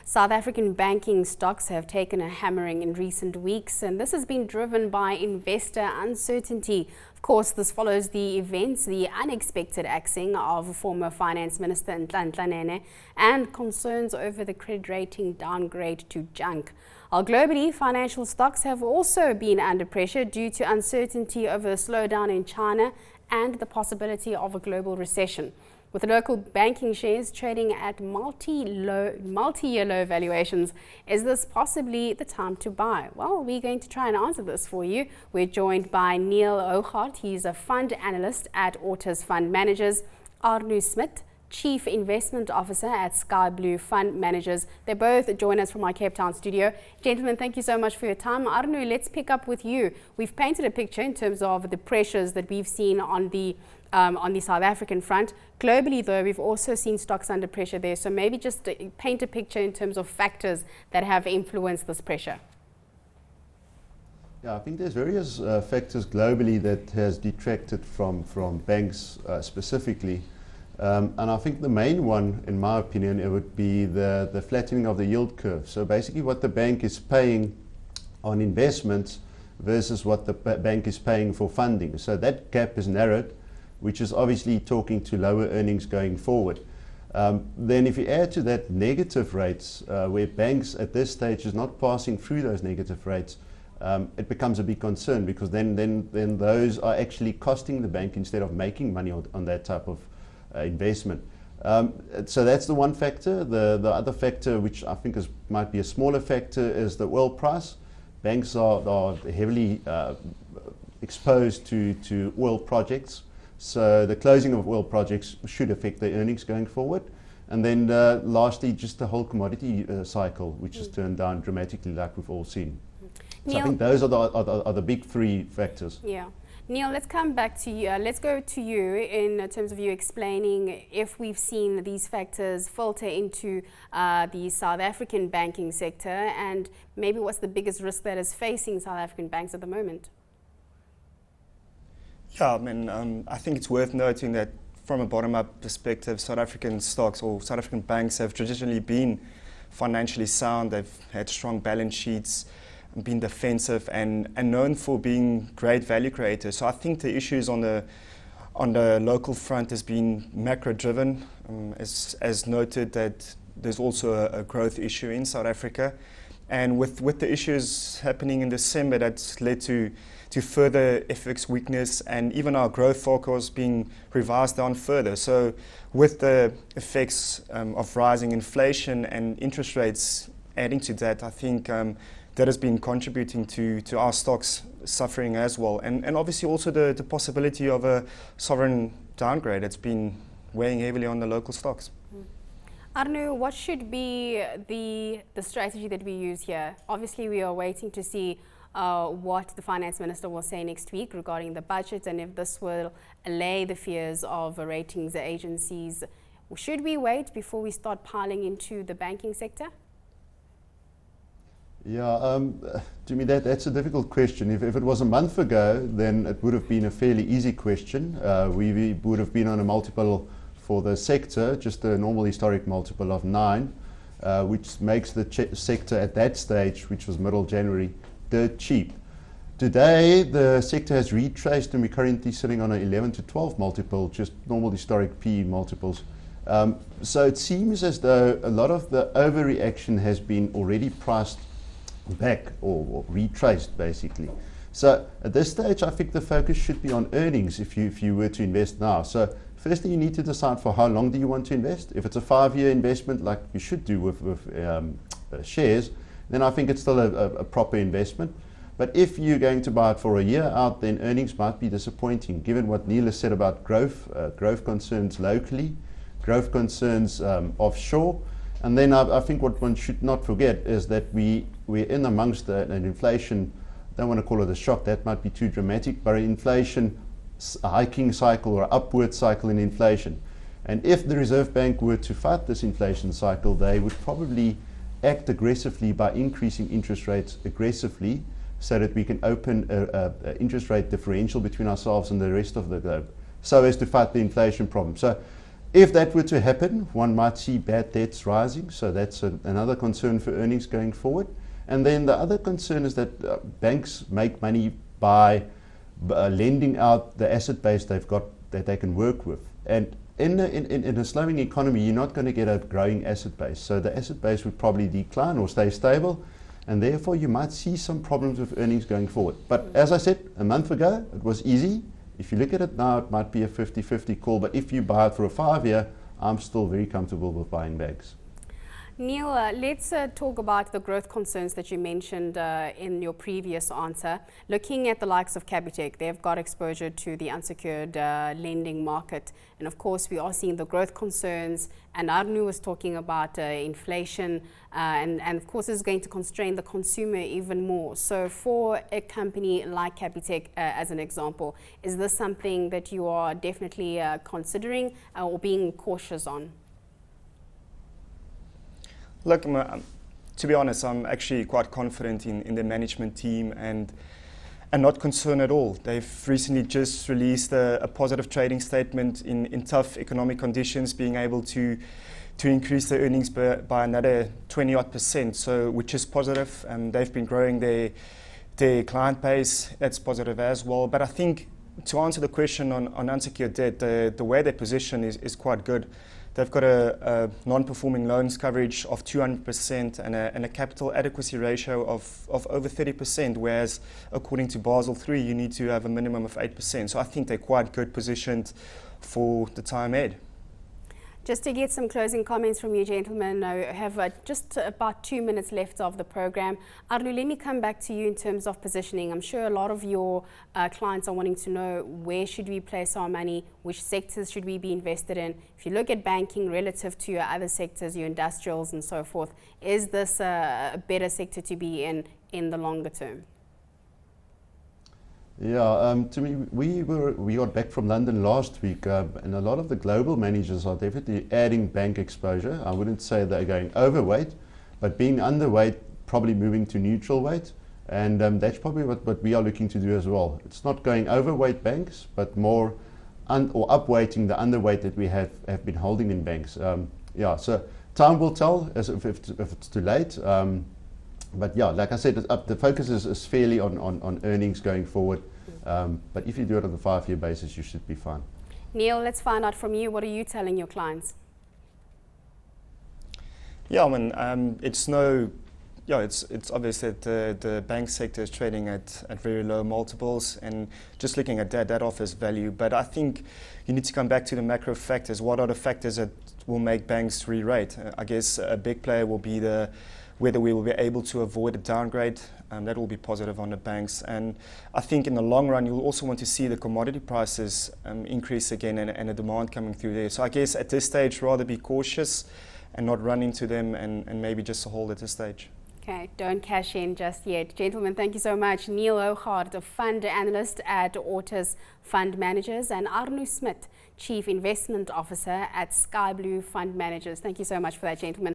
South African banking stocks have taken a hammering in recent weeks, and this has been driven by investor uncertainty. Of course, this follows the unexpected axing of former Finance Minister Nhlanhla Nene and concerns over the credit rating downgrade to junk. While globally, financial stocks have also been under pressure due to uncertainty over a slowdown in China and the possibility of a global recession. With local banking shares trading at multi-year low valuations, is this possibly the time to buy? Well, we're going to try and answer this for you. We're joined by Niel Hougaard. He's a fund analyst at Autus Fund Managers. Arno Smit, Chief Investment Officer at Skyblue Fund Managers. They both join us from our Cape Town studio. Gentlemen, thank you so much for your time. Arno, let's pick up with you. We've painted a picture in terms of the pressures that we've seen on the South African front. Globally, though, we've also seen stocks under pressure there. So maybe just paint a picture in terms of factors that have influenced this pressure. Yeah, I think there's various factors globally that has detracted from banks specifically. And I think the main one, in my opinion, it would be the flattening of the yield curve. So basically what the bank is paying on investments versus what the bank is paying for funding. So that gap is narrowed, which is obviously talking to lower earnings going forward. Then if you add to that negative rates, where banks at this stage is not passing through those negative rates, it becomes a big concern, because then those are actually costing the bank instead of making money on that type of investment. So that's the one factor. The other factor, which I think might be a smaller factor, is the oil price. Banks are heavily exposed to oil projects. So the closing of oil projects should affect their earnings going forward. And then lastly, just the whole commodity cycle, which has turned down dramatically, like we've all seen. So I think those are the big three factors. Yeah. Niel, let's come back to you. Let's go to you in terms of you explaining if we've seen these factors filter into the South African banking sector, and maybe what's the biggest risk that is facing South African banks at the moment? Yeah, I mean, I think it's worth noting that from a bottom-up perspective, South African stocks or South African banks have traditionally been financially sound. They've had strong balance sheets, been defensive, and known for being great value creators. So I think the issues on the local front has been macro-driven, as noted that there's also a growth issue in South Africa. And with the issues happening in December, that's led to further FX weakness, and even our growth forecast being revised down further. So with the effects of rising inflation and interest rates adding to that, I think that has been contributing to our stocks suffering as well. And obviously also the possibility of a sovereign downgrade that's been weighing heavily on the local stocks. Arno, what should be the strategy that we use here? Obviously, we are waiting to see what the finance minister will say next week regarding the budget, and if this will allay the fears of ratings agencies. Should we wait before we start piling into the banking sector? Yeah, to me that's a difficult question. If it was a month ago, then it would have been a fairly easy question. We would have been on a multiple for the sector, just a normal historic multiple of 9, which makes the sector at that stage, which was middle January, dirt cheap. Today, the sector has retraced, and we're currently sitting on an 11 to 12 multiple, just normal historic PE multiples. So it seems as though a lot of the overreaction has been already priced back or retraced, basically. So at this stage, I think the focus should be on earnings if you were to invest now. So firstly, you need to decide for how long do you want to invest. If it's a 5-year investment, like you should do with shares, then I think it's still a proper investment. But if you're going to buy it for a year out, then earnings might be disappointing, given what Niel has said about growth concerns locally, growth concerns offshore. And then I think what one should not forget is that we're in amongst an inflation, I don't want to call it a shock, that might be too dramatic, but an inflation hiking cycle or upward cycle in inflation. And if the Reserve Bank were to fight this inflation cycle, they would probably act aggressively by increasing interest rates aggressively, so that we can open an interest rate differential between ourselves and the rest of the globe, so as to fight the inflation problem. So If that were to happen, one might see bad debts rising, so that's another concern for earnings going forward. And then the other concern is that banks make money by lending out the asset base they've got that they can work with. And in a slowing economy, you're not going to get a growing asset base. So the asset base would probably decline or stay stable, and therefore you might see some problems with earnings going forward. But as I said, a month ago, it was easy. If you look at it now, it might be a 50-50 call, but if you buy it for a 5-year, I'm still very comfortable with buying banks. Neil, let's talk about the growth concerns that you mentioned in your previous answer. Looking at the likes of Capitec, they've got exposure to the unsecured lending market. And of course, we are seeing the growth concerns. And Arno was talking about inflation. And of course, it's going to constrain the consumer even more. So for a company like Capitec, as an example, is this something that you are definitely considering or being cautious on? Look, to be honest, I'm actually quite confident in the management team and not concerned at all. They've recently just released a positive trading statement in tough economic conditions, being able to increase their earnings by another 20-odd%, so which is positive. And they've been growing their client base. That's positive as well. But I think to answer the question on unsecured debt, the way their position is quite good. They've got a non-performing loans coverage of 200% and a capital adequacy ratio of over 30%, whereas according to Basel III, you need to have a minimum of 8%. So I think they're quite good positioned for the time ahead. Just to get some closing comments from you, gentlemen, I have just about 2 minutes left of the program. Arno, let me come back to you in terms of positioning. I'm sure a lot of your clients are wanting to know where should we place our money, which sectors should we be invested in. If you look at banking relative to your other sectors, your industrials and so forth, is this a better sector to be in the longer term? Yeah, to me, we got back from London last week, and a lot of the global managers are definitely adding bank exposure. I wouldn't say they're going overweight, but being underweight, probably moving to neutral weight, and that's probably what we are looking to do as well. It's not going overweight banks, but more or upweighting the underweight that we have been holding in banks. Yeah, so time will tell as if it's too late. But yeah, like I said, the focus is fairly on earnings going forward. But if you do it on a 5-year basis, you should be fine. Neil, let's find out from you. What are you telling your clients? Yeah, I mean, it's obvious that the bank sector is trading at very low multiples, and just looking at that offers value. But I think you need to come back to the macro factors. What are the factors that will make banks re-rate? I guess a big player will be whether we will be able to avoid a downgrade. That will be positive on the banks. And I think in the long run, you'll also want to see the commodity prices increase again and the demand coming through there. So I guess at this stage, rather be cautious and not run into them and maybe just hold at this stage. Okay, don't cash in just yet. Gentlemen, thank you so much. Niel Hougaard, a fund analyst at Autus Fund Managers, and Arno Smit, Chief Investment Officer at Skyblue Fund Managers. Thank you so much for that, gentlemen.